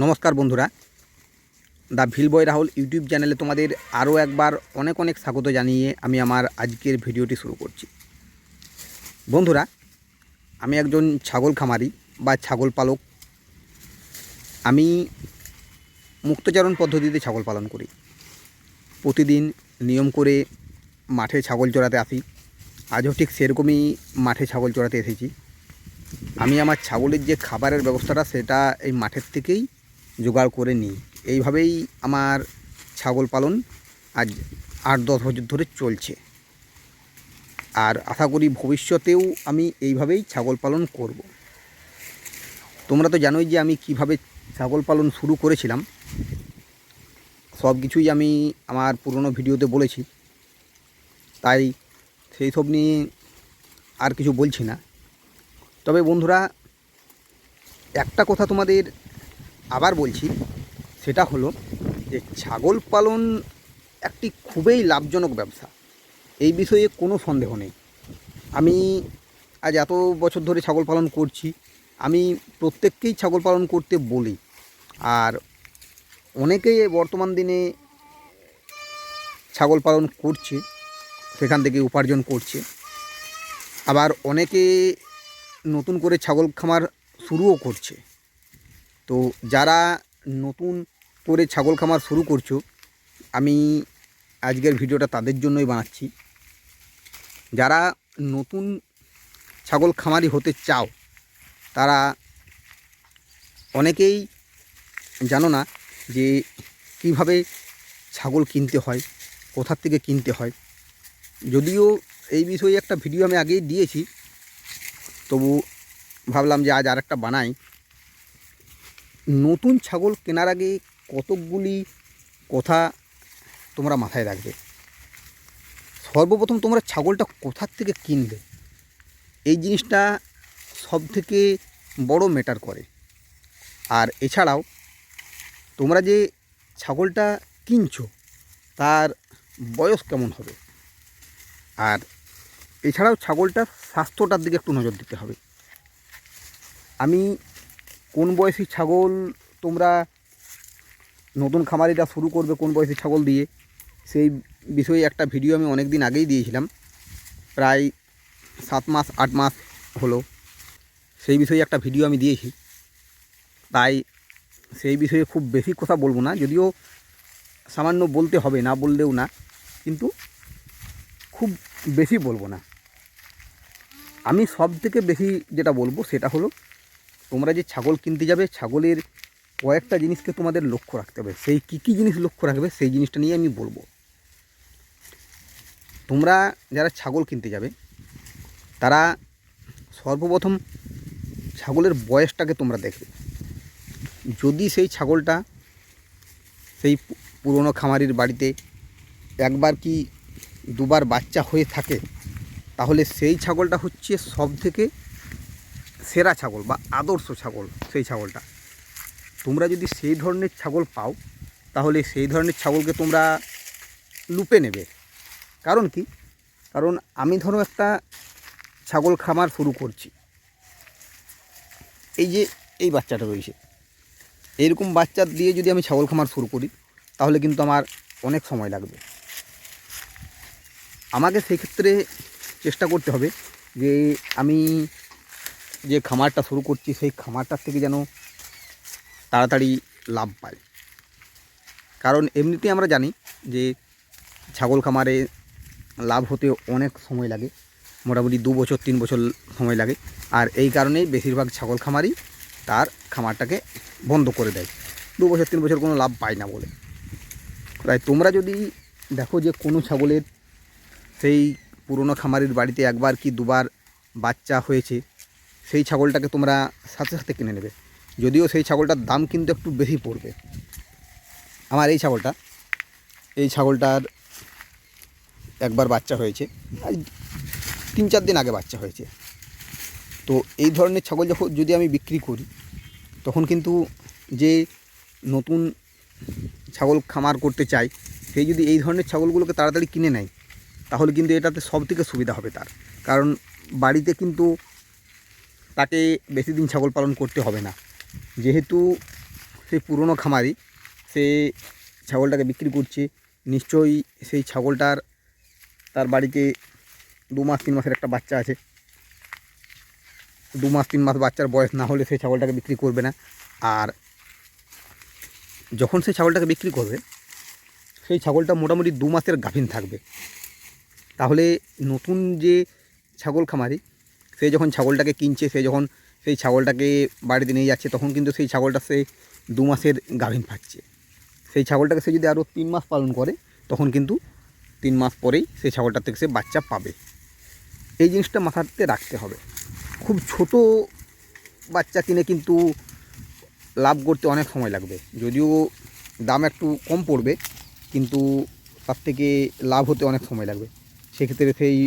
নমস্কার বন্ধুরা, the Bhil boy Rahul YouTube চ্যানেলে তোমাদের আরও একবার অনেক অনেক স্বাগত জানিয়ে আমি আমার আজকের ভিডিওটি শুরু করছি। বন্ধুরা, আমি একজন ছাগল খামারি বা ছাগল পালক। আমি মুক্তচারণ পদ্ধতিতে ছাগল পালন করি। প্রতিদিন নিয়ম করে মাঠে ছাগল চড়াতে আসি। আজও ঠিক সেরকমই মাঠে ছাগল চড়াতে এসেছি। আমি আমার ছাগলের যে খাবারের ব্যবস্থাটা সেটা এই মাঠের থেকেই জোগাড় করে নিই। এইভাবেই আমার ছাগল পালন আজ ৮-১০ বছর ধরে চলছে, আর আশা করি ভবিষ্যতেও আমি এইভাবেই ছাগল পালন করব। তোমরা তো জানোই যে আমি কিভাবে ছাগল পালন শুরু করেছিলাম। সব কিছুই আমি আমার পুরনো ভিডিওতে বলেছি, তাই সেই সব নিয়ে আর কিছু বলছি না। তবে বন্ধুরা, একটা কথা তোমাদের আবার বলছি, সেটা হলো যে ছাগল পালন একটি খুবই লাভজনক ব্যবসা। এই বিষয়ে কোনো সন্দেহ নেই। আমি আজ এত বছর ধরে ছাগল পালন করছি, আমি প্রত্যেককেই ছাগল পালন করতে বলি। আর অনেকেই বর্তমান দিনে ছাগল পালন করছে, সেখান থেকে উপার্জন করছে। আবার অনেকে নতুন করে ছাগল খামার শুরুও করছে। তো যারা নতুন করে ছাগল খামার শুরু করছো, আমি আজকের ভিডিওটা তাদের জন্যই বানাচ্ছি। যারা নতুন ছাগল খামারি হতে চাও, তারা অনেকেই জানো না যে কিভাবে ছাগল কিনতে হয়, কোথা থেকে কিনতে হয়। যদিও এই বিষয়ে একটা ভিডিও আমি আগেই দিয়েছি, তবু ভাবলাম যে আজ আরেকটা বানাই। নতুন ছাগল কেনার আগে কতকগুলি কথা তোমরা মাথায় রাখবে। সর্বপ্রথম তোমরা ছাগলটা কোথা থেকে কিনবে, এই জিনিসটা সবথেকে বড় ম্যাটার করে। আর এছাড়াও তোমরা যে ছাগলটা কিনছো তার বয়স কেমন হবে, আর এছাড়াও ছাগলটার স্বাস্থ্যটার দিকে একটু নজর দিতে হবে। আমি কোন বয়সী ছাগল তোমরা নতুন খামারিরা শুরু করবে কোন বয়সী ছাগল দিয়ে, সেই বিষয়ে একটা ভিডিও আমি অনেক দিন আগেই দিয়েছিলাম, প্রায় 7 মাস 8 মাস হলো। সেই বিষয়ে একটা ভিডিও আমি দিয়েছি, তাই সেই বিষয়ে খুব বেশি কথা বলবো না। যদিও সামান্য বলতে হবে, না বললেও না, কিন্তু খুব বেশি বলবো না। আমি সব থেকে বেশি যেটা বলবো সেটা হলো, তোমরা যে ছাগল কিনতে যাবে, ছাগলের কয়েকটা জিনিসকে তোমাদের লক্ষ্য রাখতে হবে। সেই কী কী জিনিস লক্ষ্য রাখবে সেই জিনিসটা নিয়ে আমি বলবো। তোমরা যারা ছাগল কিনতে যাবে, তারা সর্বপ্রথম ছাগলের বয়সটাকে তোমরা দেখবে। যদি সেই ছাগলটা সেই পুরনো খামারির বাড়িতে একবার কি দুবার বাচ্চা হয়ে থাকে, তাহলে সেই ছাগলটা হচ্ছে সব থেকে সেরা ছাগল বা আদর্শ ছাগল। সেই ছাগলটা তোমরা যদি সেই ধরনের ছাগল পাও, তাহলে সেই ধরনের ছাগলকে তোমরা লুপে নেবে। কারণ কি? কারণ আমি ধরো একটা ছাগল খামার শুরু করছি, এই যে এই বাচ্চাটা রয়েছে, এইরকম বাচ্চা দিয়ে যদি আমি ছাগল খামার শুরু করি, তাহলে কিন্তু আমার অনেক সময় লাগবে। আমাকে সেক্ষেত্রে চেষ্টা করতে হবে যে আমি যে খামারটা শুরু করছি সেই খামারটার থেকে যেন তাড়াতাড়ি লাভ পাই। কারণ এমনিতেই আমরা জানি যে ছাগল খামারে লাভ হতে অনেক সময় লাগে, মোটামুটি 2 বছর 3 বছর সময় লাগে। আর এই কারণেই বেশিরভাগ ছাগল খামারই তার খামারটাকে বন্ধ করে দেয়, 2 বছর 3 বছর কোনো লাভ পায় না বলে। তাই তোমরা যদি দেখো যে কোনো ছাগলের সেই পুরনো খামারির বাড়িতে একবার কি দুবার বাচ্চা হয়েছে, সেই ছাগলটাকে তোমরা সাথে সাথে কিনে নেবে। যদিও সেই ছাগলটার দাম কিন্তু একটু বেশি পড়বে। আমার এই ছাগলটার একবার বাচ্চা হয়েছে, 3-4 দিন আগে বাচ্চা হয়েছে। তো এই ধরনের ছাগল যখন যদি আমি বিক্রি করি, তখন কিন্তু যে নতুন ছাগল খামার করতে চাই, সেই যদি এই ধরনের ছাগলগুলোকে তাড়াতাড়ি কিনে নেয়, তাহলে কিন্তু এটাতে সব থেকে সুবিধা হবে তার। কারণ বাড়িতে কিন্তু তাকে বেশি দিন ছাগল পালন করতে হবে না, যেহেতু সেই পুরনো খামারি সে ছাগলটাকে বিক্রি করছে, নিশ্চয়ই সেই ছাগলটার তার বাড়িতে 2 মাস 3 মাসের একটা বাচ্চা আছে। 2 মাস 3 মাস বাচ্চার বয়স না হলে সেই ছাগলটাকে বিক্রি করবে না। আর যখন সেই ছাগলটাকে বিক্রি করবে সেই ছাগলটা মোটামুটি 2 মাসের গাভীন থাকবে। তাহলে নতুন যে ছাগল খামারি সে যখন ছাগলটাকে কিনছে, সে যখন সেই ছাগলটাকে বাড়িতে নিয়ে যাচ্ছে, তখন কিন্তু সেই ছাগলটা সে 2 মাসের গাভীন পাচ্ছে। সেই ছাগলটাকে সে যদি আরও 3 মাস পালন করে, তখন কিন্তু 3 মাস পরেই সেই ছাগলটার থেকে সে বাচ্চা পাবে। এই জিনিসটা মাথাতে রাখতে হবে। খুব ছোট বাচ্চা কিনে কিন্তু লাভ করতে অনেক সময় লাগবে, যদিও দাম একটু কম পড়বে, কিন্তু তার থেকে লাভ হতে অনেক সময় লাগবে। সেক্ষেত্রে সেই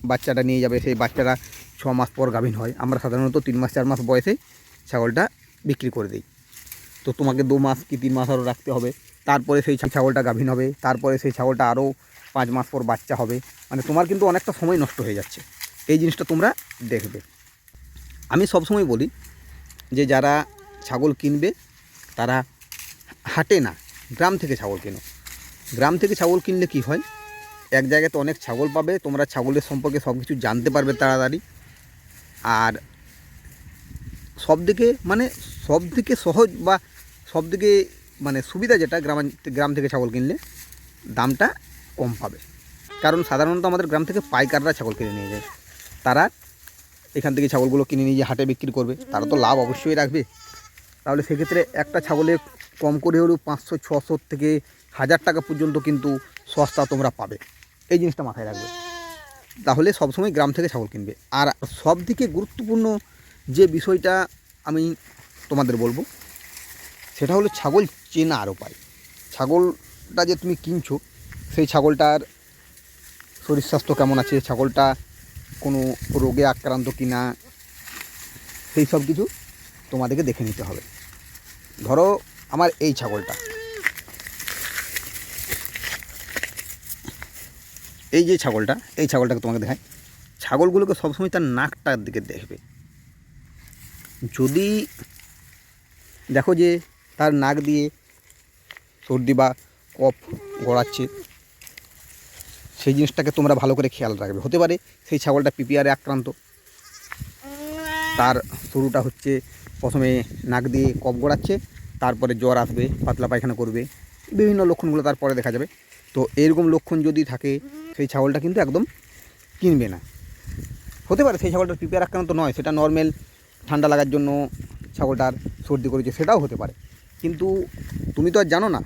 বাচ্চাটা নিয়ে যাবে, সেই বাচ্চাটা 6 মাস পর গাভীন হয়। আমরা সাধারণত 3 মাস 4 মাস বয়সে ছাগলটা বিক্রি করে দিই। তো তোমাকে 2 মাস কি 3 মাস আরও রাখতে হবে, তারপরে সেই ছাগলটা গাভীন হবে, তারপরে সেই ছাগলটা আরও 5 মাস পর বাচ্চা হবে। মানে তোমার কিন্তু অনেকটা সময় নষ্ট হয়ে যাচ্ছে। এই জিনিসটা তোমরা দেখবে। আমি সবসময় বলি যে যারা ছাগল কিনবে তারা হাটে না, গ্রাম থেকে ছাগল কেনো। গ্রাম থেকে ছাগল কিনলে কি হয়, এক জায়গাতে অনেক ছাগল পাবে, তোমরা ছাগলের সম্পর্কে সব কিছু জানতে পারবে তাড়াতাড়ি। আর সবদিকে সহজ বা সবদিকে সুবিধা যেটা, গ্রাম থেকে ছাগল কিনলে দামটা কম পাবে। কারণ সাধারণত আমাদের গ্রাম থেকে পাইকাররা ছাগল কিনে নিয়ে যায়, তারা এখান থেকে ছাগলগুলো কিনে নিয়ে হাটে বিক্রি করবে, তারা তো লাভ অবশ্যই রাখবে। তাহলে সেক্ষেত্রে একটা ছাগলে কম করে হলেও 500 600 থেকে 1000 টাকা পর্যন্ত কিন্তু সস্তা তোমরা পাবে। এই জিনিসটা মাথায় রাখবে। তাহলে সবসময় গ্রাম থেকে ছাগল কিনবে। আর সবথেকে গুরুত্বপূর্ণ যে বিষয়টা আমি তোমাদের বলবো, সেটা হলো ছাগল চেনার উপায়। ছাগলটা যে তুমি কিনছো, সেই ছাগলটার শরীর স্বাস্থ্য কেমন আছে, ছাগলটা কোনো রোগে আক্রান্ত কি না, সেই সব কিছু তোমাদেরকে দেখে নিতে হবে। ধরো আমার এই ছাগলটা, এই যে ছাগলটা, এই ছাগলটাকে তোমাকে দেখায়। ছাগলগুলোকে সবসময় তার নাকটার দিকে দেখবে। যদি দেখো যে তার নাক দিয়ে সর্দি বা কফ গড়াচ্ছে, সেই জিনিসটাকে তোমরা ভালো করে খেয়াল রাখবে। হতে পারে সেই ছাগলটা পিপিআরে আক্রান্ত, তার শুরুটা হচ্ছে প্রথমে নাক দিয়ে কফ গড়াচ্ছে, তারপরে জ্বর আসবে, পাতলা পায়খানা করবে, বিভিন্ন লক্ষণগুলো তারপরে দেখা যাবে। তো এরকম লক্ষণ যদি থাকে, সেই ছাগলটা কিন্তু একদম কিনবে না। হতে পারে সেই ছাগলটার পিপিআর আক্রান্ত নয়, সেটা নর্মাল ঠান্ডা লাগার জন্য ছাগলটার সর্দি করেছে, সেটাও হতে পারে। কিন্তু তুমি তো আর জানো না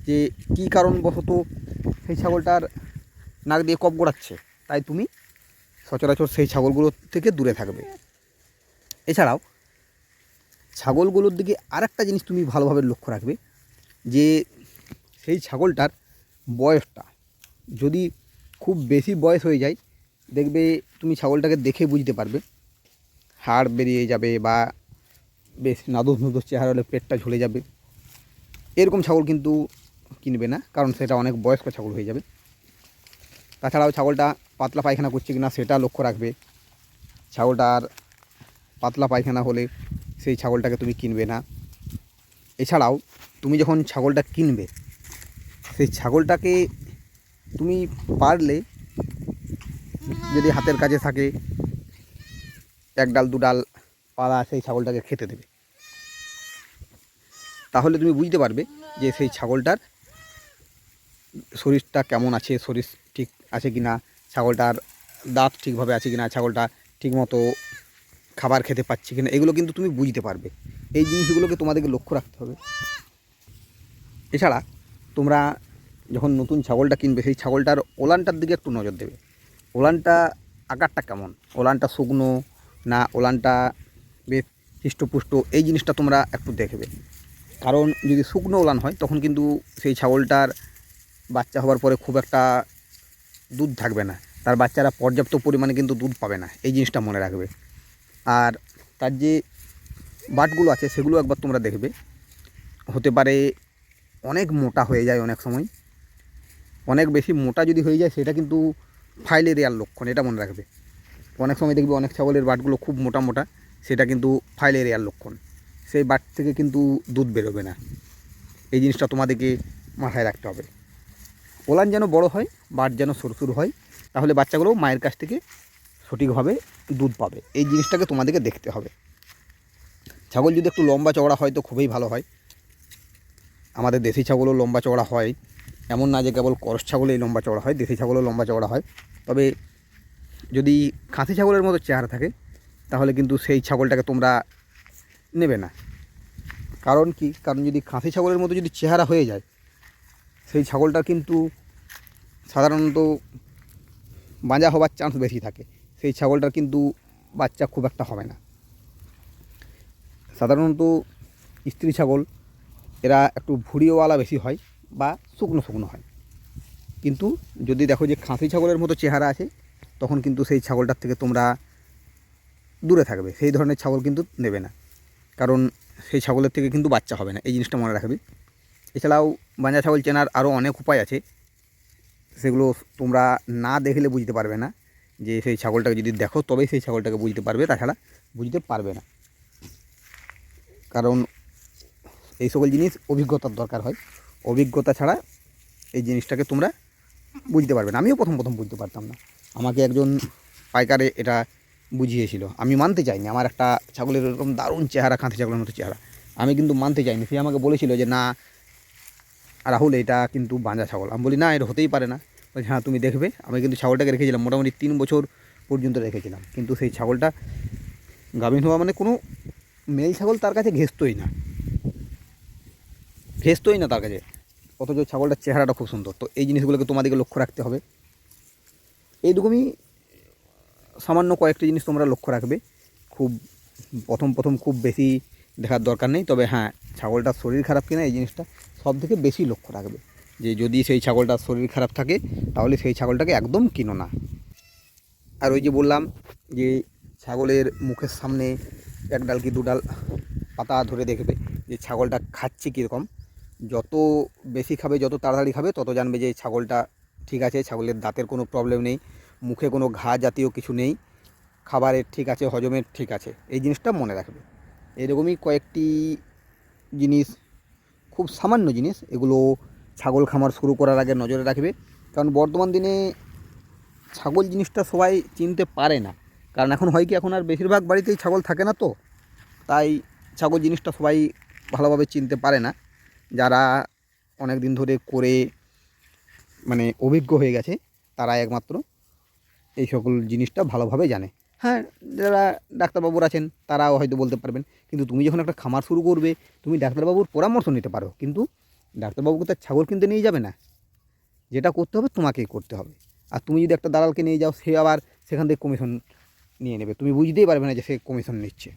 যে কী কারণবশত সেই ছাগলটার নাক দিয়ে কফ গড়াচ্ছে, তাই তুমি সচরাচর সেই ছাগলগুলোর থেকে দূরে থাকবে। এছাড়াও ছাগলগুলোর দিকে আরেকটা জিনিস তুমি ভালোভাবে লক্ষ্য রাখবে, যে সেই ছাগলটার বয়সটা যদি খুব বেশি বয়স হয়ে যায়, দেখবে তুমি ছাগলটাকে দেখে বুঝতে পারবে। হাড় বেরিয়ে যাবে বা বেশ নাদুস নুদুস চেহারা হলে পেটটা ঝুলে যাবে, এরকম ছাগল কিন্তু কিনবে না, কারণ সেটা অনেক বয়স্ক ছাগল হয়ে যাবে। তাছাড়াও ছাগলটা পাতলা পায়খানা করছে কিনা সেটা লক্ষ্য রাখবে। ছাগলটার পাতলা পায়খানা হলে সেই ছাগলটাকে তুমি কিনবে না। এছাড়াও তুমি যখন ছাগলটা কিনবে, সেই ছাগলটাকে তুমি পারলে যদি হাতের কাছে থাকে 1 ডাল 2 ডাল পালা সেই ছাগলটাকে খেতে দেবে। তাহলে তুমি বুঝতে পারবে যে সেই ছাগলটার শরীরটা কেমন আছে, শরীর ঠিক আছে কি না, ছাগলটার দাঁত ঠিকভাবে আছে কি না, ছাগলটা ঠিকমতো খাবার খেতে পাচ্ছে কি না, এগুলো কিন্তু তুমি বুঝতে পারবে। এই জিনিসগুলোকে তোমাদেরকে লক্ষ্য রাখতে হবে। এছাড়া তোমরা যখন নতুন ছাগলটা কিনবে, সেই ছাগলটার ওলানটার দিকে একটু নজর দেবে। ওলানটা আকারটা কেমন, ওলানটা শুকনো না ওলানটা বেশ হৃষ্টপুষ্ট, এই জিনিসটা তোমরা একটু দেখবে। কারণ যদি শুকনো ওলান হয়, তখন কিন্তু সেই ছাগলটার বাচ্চা হওয়ার পরে খুব একটা দুধ থাকবে না, তার বাচ্চারা পর্যাপ্ত পরিমাণে কিন্তু দুধ পাবে না। এই জিনিসটা মনে রাখবে। আর তার যে বাটগুলো আছে সেগুলো একবার তোমরা দেখবে। হতে পারে অনেক মোটা হয়ে যায়, অনেক সময় অনেক বেশি মোটা যদি হয়ে যায়, সেটা কিন্তু ফাইলেরিয়ার লক্ষণ, এটা মনে রাখবে। অনেক সময় দেখবে অনেক ছাগলের বাটগুলো খুব মোটা মোটা, সেটা কিন্তু ফাইলেরিয়ার লক্ষণ। সেই বাট থেকে কিন্তু দুধ বেরোবে না। এই জিনিসটা তোমাদেরকে মাথায় রাখতে হবে। ওলান যেন বড় হয়, বাট যেন সরু সরু হয়, তাহলে বাচ্চাগুলো মায়ের কাছ থেকে সঠিকভাবে দুধ পাবে। এই জিনিসটাকে তোমাদেরকে দেখতে হবে। ছাগল যদি একটু লম্বা চওড়া হয় তো খুবই ভালো হয়। আমাদের দেশি ছাগলও লম্বা চওড়া হয়, এমন না যে কেবল করস ছাগলেই লম্বা চওড়া হয়, দেশি ছাগলও লম্বা চওড়া হয়। তবে যদি খাসি ছাগলের মতো চেহারা থাকে তাহলে কিন্তু সেই ছাগলটাকে তোমরা নেবে না। কারণ কি? কারণ যদি খাসি ছাগলের মতো যদি চেহারা হয়ে যায়, সেই ছাগলটার কিন্তু সাধারণত বাঁজা হওয়ার চান্স বেশি থাকে। সেই ছাগলটার কিন্তু বাচ্চা খুব একটা হবে না। সাধারণত স্ত্রী ছাগল এরা একটু ভুঁড়িওয়ালা বেশি হয় বা শুকনো শুকনো হয়। কিন্তু যদি দেখো যে খাসি ছাগলের মতো চেহারা আছে, তখন কিন্তু সেই ছাগলটার থেকে তোমরা দূরে থাকবে। সেই ধরনের ছাগল কিন্তু নেবে না, কারণ সেই ছাগলের থেকে কিন্তু বাচ্চা হবে না। এই জিনিসটা মনে রাখবে। এছাড়াও বাঁজা ছাগল চেনার আরও অনেক উপায় আছে, সেগুলো তোমরা না দেখলে বুঝতে পারবে না। যে সেই ছাগলটাকে যদি দেখো তবেই সেই ছাগলটাকে বুঝতে পারবে, তাছাড়া বুঝতে পারবে না। কারণ এই সকল জিনিস অভিজ্ঞতার দরকার হয়। অভিজ্ঞতা ছাড়া এই জিনিসটাকে তোমরা বুঝতে পারবে না। আমিও প্রথম বুঝতে পারতাম না। আমাকে একজন পাইকারে এটা বুঝিয়েছিল। আমি মানতে চাইনি। আমার একটা ছাগলের এরকম দারুণ চেহারা, খাঁটি ছাগলের মতো চেহারা, আমি কিন্তু মানতে চাইনি। সে আমাকে বলেছিল যে না রাহুল, এটা কিন্তু বাঁজা ছাগল। আমি বলি না, এটা হতেই পারে না। বলছি হ্যাঁ তুমি দেখবে। আমি কিন্তু ছাগলটাকে রেখেছিলাম মোটামুটি 3 বছর পর্যন্ত রেখেছিলাম, কিন্তু সেই ছাগলটা গাভীন হওয়া মানে কোনো মেল ছাগল তার কাছে ঘেঁষতই না তার কাছে, অথচ ছাগলটার চেহারাটা খুব সুন্দর। তো এই জিনিসগুলোকে তোমাদেরকে লক্ষ্য রাখতে হবে। এইরকমই সামান্য কয়েকটি জিনিস তোমরা লক্ষ্য রাখবে। খুব প্রথম খুব বেশি দেখার দরকার নেই। তবে হ্যাঁ, ছাগলটার শরীর খারাপ কিনা এই জিনিসটা সব থেকে বেশি লক্ষ্য রাখবে। যে যদি সেই ছাগলটার শরীর খারাপ থাকে তাহলে সেই ছাগলটাকে একদম কিনো না। আর ওই যে বললাম যে ছাগলের মুখের সামনে 1 ডাল কি 2 ডাল পাতা ধরে দেখবে যে ছাগলটা খাচ্ছে কীরকম। যত বেশি খাবে, যত তাড়াতাড়ি খাবে, তত জানবে যে ছাগলটা ঠিক আছে, ছাগলের দাঁতের কোনো প্রবলেম নেই, মুখে কোনো ঘা জাতীয় কিছু নেই, খাবারের ঠিক আছে, হজমের ঠিক আছে। এই জিনিসটা মনে রাখবে। এরকমই কয়েকটি জিনিস, খুব সামান্য জিনিস, এগুলো ছাগল খামার শুরু করার আগে নজরে রাখবে। কারণ বর্তমান দিনে ছাগল জিনিসটা সবাই চিনতে পারে না। কারণ এখন হয় কি, এখন আর বেশিরভাগ বাড়িতেই ছাগল থাকে না, তো তাই ছাগল জিনিসটা সবাই ভালোভাবে চিনতে পারে না। যারা অনেক দিন ধরে করে মানে অভিজ্ঞ হয়ে গেছে, তারা একমাত্র এই সকল জিনিসটা ভালোভাবে জানে। হ্যাঁ, যারা ডাক্তারবাবুর আছেন তারাও হয়তো বলতে পারবেন। কিন্তু তুমি যখন একটা খামার শুরু করবে, তুমি ডাক্তারবাবুর পরামর্শ নিতে পারো, কিন্তু ডাক্তারবাবুকে তার ছাগল কিনতে নিয়ে যাবে না। যেটা করতে হবে তোমাকেই করতে হবে। আর তুমি যদি একটা দালালকে নিয়ে যাও, সে আবার সেখান থেকে কমিশন নিয়ে নেবে, তুমি বুঝতেই পারবে না যে সে কমিশন নিচ্ছে।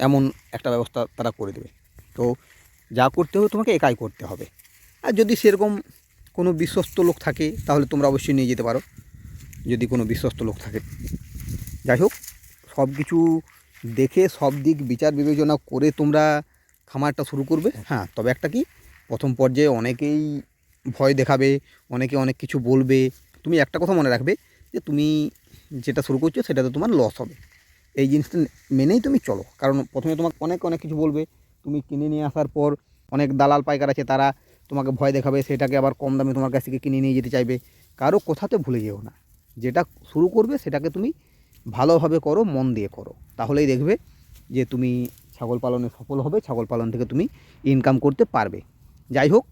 এমন একটা ব্যবস্থা তারা করে দেবে। তো যা করতে হবে তোমাকে একাই করতে হবে। আর যদি সেরকম কোনো বিশ্বস্ত লোক থাকে তাহলে তোমরা অবশ্যই নিয়ে যেতে পারো, যদি কোনো বিশ্বস্ত লোক থাকে। যাই হোক, সব কিছু দেখে সব দিক বিচার বিবেচনা করে তোমরা খামারটা শুরু করবে। হ্যাঁ, তবে একটা কি, প্রথম পর্যায়ে অনেকেই ভয় দেখাবে, অনেকে অনেক কিছু বলবে। তুমি একটা কথা মনে রাখবে যে তুমি যেটা শুরু করছো সেটাতে তোমার লস হবে। এই জিনিসটা মেনেই তুমি চলো। কারণ প্রথমে তোমাকে অনেক কিছু বলবে। তুমি কিনে নিয়ে আসার পর অনেক দালাল পাইকার আছে, তারা তোমাকে ভয় দেখাবে, সেটাকে আবার কম দামে তোমার কাছ থেকে কিনে নিয়ে যেতে চাইবে। কারো কথাতে ভুলে যেও না। যেটা শুরু করবে সেটাকে তুমি ভালোভাবে করো, মন দিয়ে করো, তাহলেই দেখবে যে তুমি ছাগল পালনে সফল হবে, ছাগল পালন থেকে তুমি ইনকাম করতে পারবে। যাই হোক,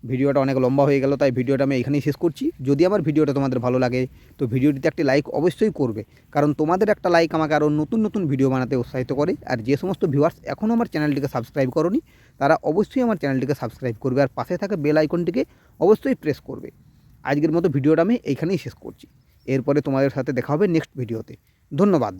ভিডিওটা অনেক লম্বা হয়ে গেল, তাই ভিডিওটা আমি এখানেই শেষ করছি। যদি আমার ভিডিওটা তোমাদের ভালো লাগে তো ভিডিওটিতে একটি লাইক অবশ্যই করবে, কারণ তোমাদের একটা লাইক আমাকে আরও নতুন ভিডিও বানাতে উৎসাহিত করে। আর যে সমস্ত ভিউয়ার্স এখনও আমার চ্যানেলটিকে সাবস্ক্রাইব করোনি, তারা অবশ্যই আমার চ্যানেলটিকে সাবস্ক্রাইব করবে, আর পাশে থাকা বেল আইকনটিকে অবশ্যই প্রেস করবে। আজকের মতো ভিডিওটা আমি এইখানেই শেষ করছি। এরপরে তোমাদের সাথে দেখা হবে নেক্সট ভিডিওতে। ধন্যবাদ।